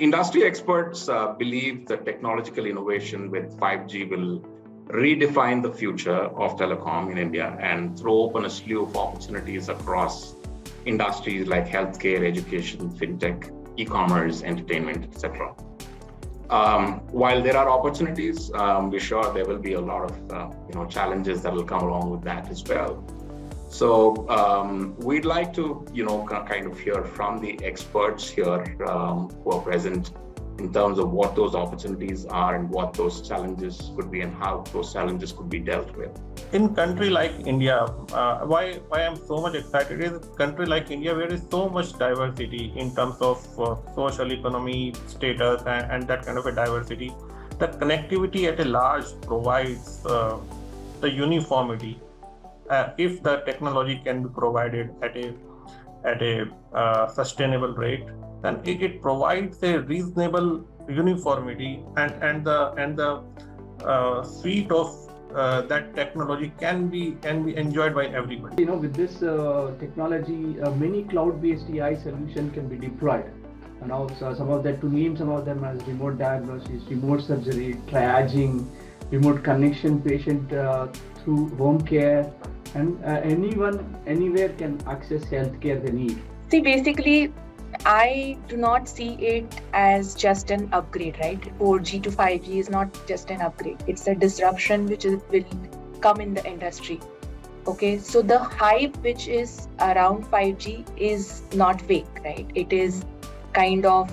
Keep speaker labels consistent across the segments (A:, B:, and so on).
A: industry experts believe that technological innovation with 5G will redefine the future of telecom in India and throw open a slew of opportunities across industries like healthcare, education, fintech, e-commerce, entertainment, etc. While there are opportunities, we're sure there will be a lot of challenges that will come along with that as well. So we'd like to kind of hear from the experts here who are present in terms of what those opportunities are and what those challenges could be and how those challenges could be dealt with.
B: In country like India, why I'm so much excited is country like India where there is so much diversity in terms of social economy, status and that kind of a diversity. The connectivity at a large provides the uniformity. If the technology can be provided at a sustainable rate, then it provides a reasonable uniformity and the suite of that technology can be enjoyed by everybody.
C: With this technology, many cloud-based AI solution can be deployed. And also some of that, to name some of them, as remote diagnosis, remote surgery, triaging, remote connection patient through home care, and anyone, anywhere can access healthcare they need.
D: See, basically, I do not see it as just an upgrade, right? 4G to 5G is not just an upgrade. It's a disruption which will come in the industry. Okay, so the hype which is around 5G is not fake, right? It is kind of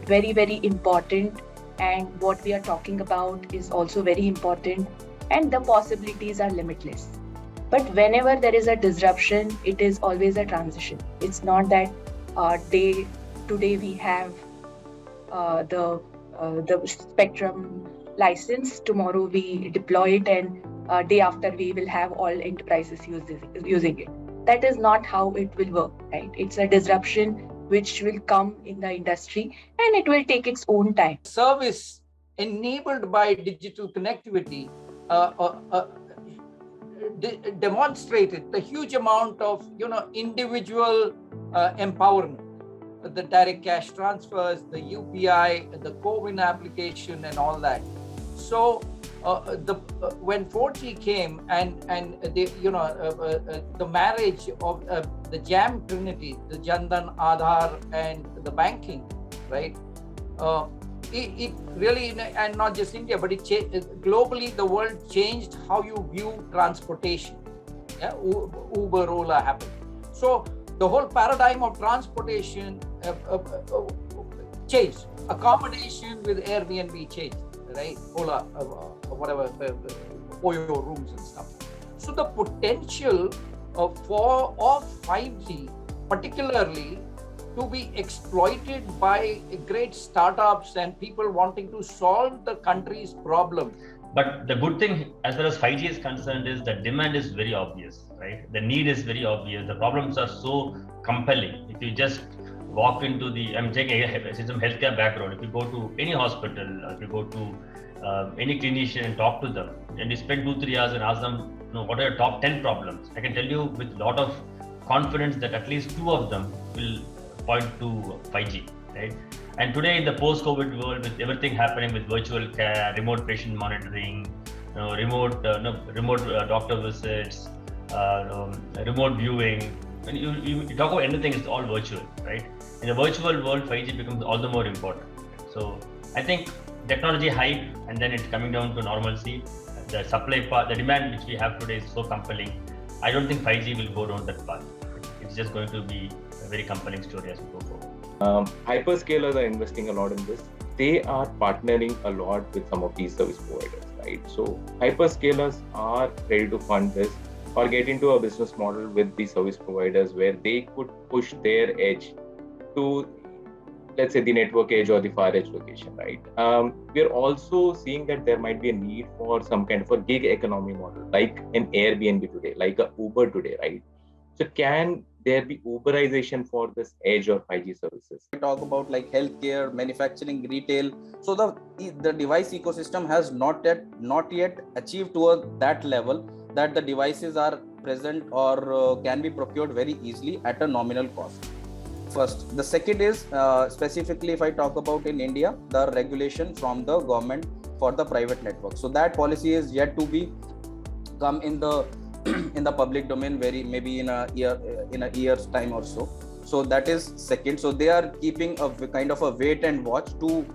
D: very, very important. And what we are talking about is also very important. And the possibilities are limitless. But whenever there is a disruption, it is always a transition. It's not that today we have the spectrum license, tomorrow we deploy it, and day after we will have all enterprises using it. That is not how it will work, right? It's a disruption which will come in the industry and it will take its own time.
E: Service enabled by digital connectivity demonstrated the huge amount of individual empowerment, the direct cash transfers, the UPI, the CoWIN application, and all that. So when 4G came and the marriage of the Jam Trinity, the Jandan, Aadhaar, and the banking, right? It really, and not just India, but globally, the world changed how you view transportation. Yeah? Uber, Ola happened. So the whole paradigm of transportation changed. Accommodation with Airbnb changed, right? Ola, whatever, Oyo rooms and stuff. So the potential of 5G, particularly, to be exploited by great startups and people wanting to solve the country's problems.
F: But the good thing, as far as 5G is concerned, is that demand is very obvious, right? The need is very obvious. The problems are so compelling. If you just walk into I'm taking some healthcare background. If you go to any hospital, or if you go to any clinician and talk to them, and you spend 2-3 hours and ask them, what are your top 10 problems? I can tell you with a lot of confidence that at least 2 of them will point to 5G, right? And today in the post-COVID world, with everything happening with virtual care, remote patient monitoring, remote doctor visits, remote viewing, when you talk about anything, it's all virtual, right? In the virtual world, 5G becomes all the more important. So I think technology hype, and then it's coming down to normalcy. The supply part, the demand which we have today is so compelling. I don't think 5G will go down that path. It's just going to be a very compelling story as we go forward.
G: Hyperscalers are investing a lot in this. They are partnering a lot with some of these service providers, right? So hyperscalers are ready to fund this or get into a business model with the service providers where they could push their edge to, let's say, the network edge or the far edge location, right? We're also seeing that there might be a need for some kind of a gig economy model, like an Airbnb today, like a Uber today, right? So can there be Uberization for this edge or 5G services?
H: We talk about like healthcare, manufacturing, retail. So the device ecosystem has not yet achieved to that level that the devices are present or can be procured very easily at a nominal cost. first. The second is specifically if I talk about in India, the regulation from the government for the private network. So that policy is yet to be come in the in the public domain maybe in a year's time or so. So that is second. So they are keeping a kind of a wait and watch to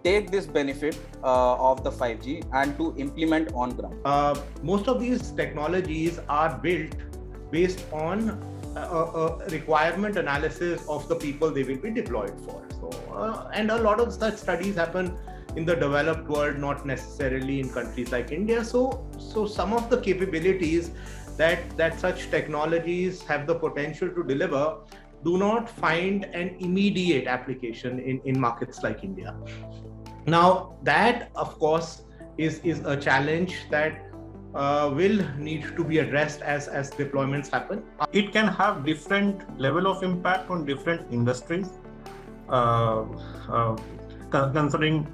H: take this benefit of the 5G and to implement on ground.
B: Most of these technologies are built based on requirement analysis of the people they will be deployed for. So, and a lot of such studies happen in the developed world, not necessarily in countries like India. So some of the capabilities that such technologies have the potential to deliver do not find an immediate application in markets like India. Now, that of course is a challenge that will need to be addressed as deployments happen. It can have different level of impact on different industries, considering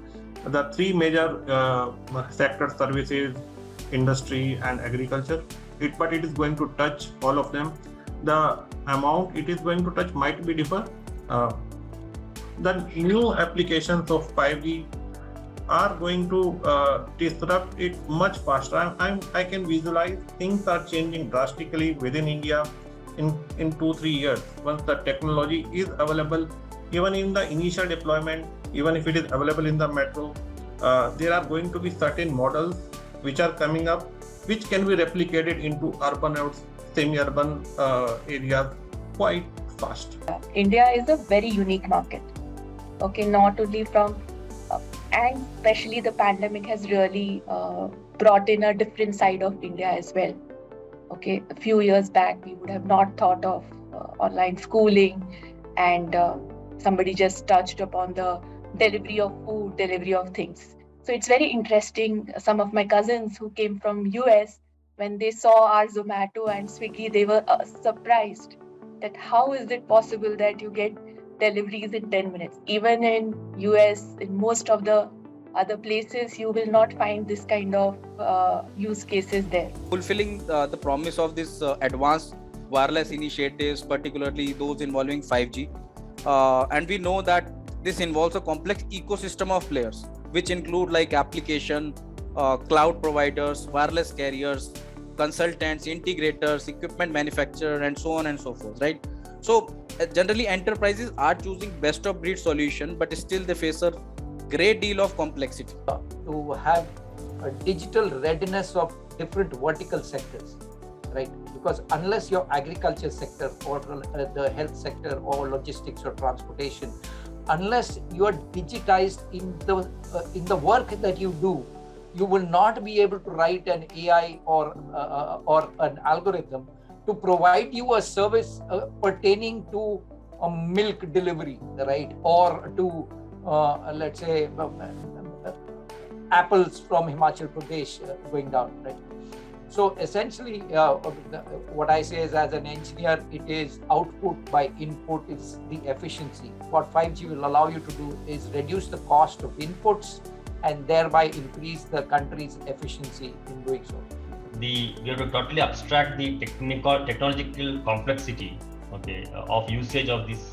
B: the three major sectors: services, industry, and agriculture. But it is going to touch all of them. The amount it is going to touch might be different. The new applications of 5G are going to disrupt it much faster. I can visualize things are changing drastically within India in 2-3 years. Once the technology is available, even in the initial deployment, even if it is available in the metro, there are going to be certain models which are coming up, which can be replicated into urban or semi-urban areas quite fast.
D: India is a very unique market. Okay, not only from and especially the pandemic has really brought in a different side of India as well. Okay, a few years back, we would have not thought of online schooling, and somebody just touched upon the delivery of food, delivery of things. So it's very interesting. Some of my cousins who came from US, when they saw our Zomato and Swiggy, they were surprised that how is it possible that you get deliveries in 10 minutes. Even in US, in most of the other places, you will not find this kind of use cases there.
H: Fulfilling the promise of this advanced wireless initiatives, particularly those involving 5G. And we know that this involves a complex ecosystem of players, which include like application, cloud providers, wireless carriers, consultants, integrators, equipment manufacturers, and so on and so forth, right? So generally enterprises are choosing best of breed solution, but still they face a great deal of complexity.
E: To have a digital readiness of different vertical sectors, right? Because unless your agriculture sector or the health sector or logistics or transportation, unless you are digitized in the work that you do, you will not be able to write an AI or an algorithm to provide you a service pertaining to a milk delivery, right? Or to, let's say, apples from Himachal Pradesh going down, right? So essentially, what I say is, as an engineer, it is output by input is the efficiency. What 5G will allow you to do is reduce the cost of inputs and thereby increase the country's efficiency in doing so.
F: We have to totally abstract the technological complexity, okay, of usage of these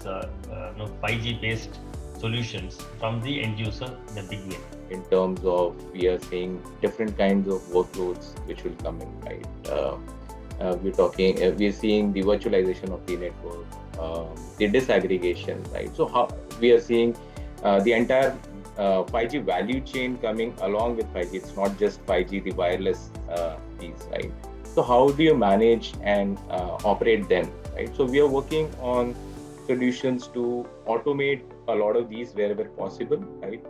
F: 5G based solutions from the end user in a big way.
G: In terms of, we are seeing different kinds of workloads which will come in, right? We're seeing the virtualization of the network, the disaggregation, right? So how we are seeing the entire 5G value chain coming along with 5G. It's not just 5G, the wireless piece, right? So how do you manage and operate them, right? So we are working on solutions to automate a lot of these wherever possible, right?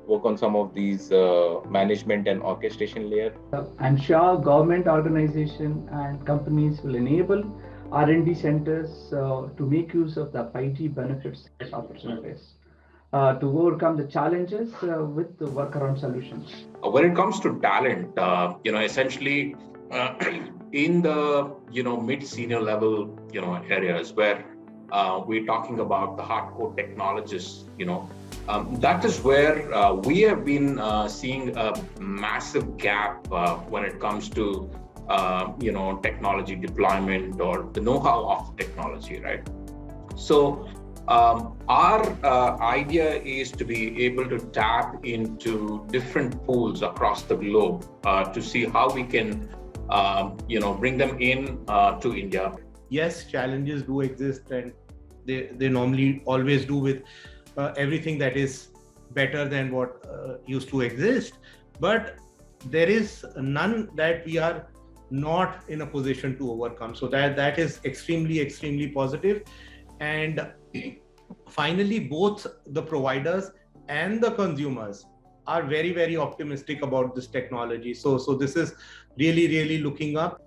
G: Work on some of these management and orchestration layer.
C: I'm sure government organization and companies will enable R&D centers to make use of the 5G benefits as opportunities to overcome the challenges with the workaround solutions.
A: When it comes to talent, essentially in the mid-senior level areas where we're talking about the hardcore technologists, that is where we have been seeing a massive gap when it comes to technology deployment or the know-how of technology, right? So Our idea is to be able to tap into different pools across the globe to see how we can, bring them in to India.
B: Yes, challenges do exist, and they normally always do with everything that is better than what used to exist. But there is none that we are not in a position to overcome. So that is extremely positive. And finally, both the providers and the consumers are very optimistic about this technology. So this is really looking up.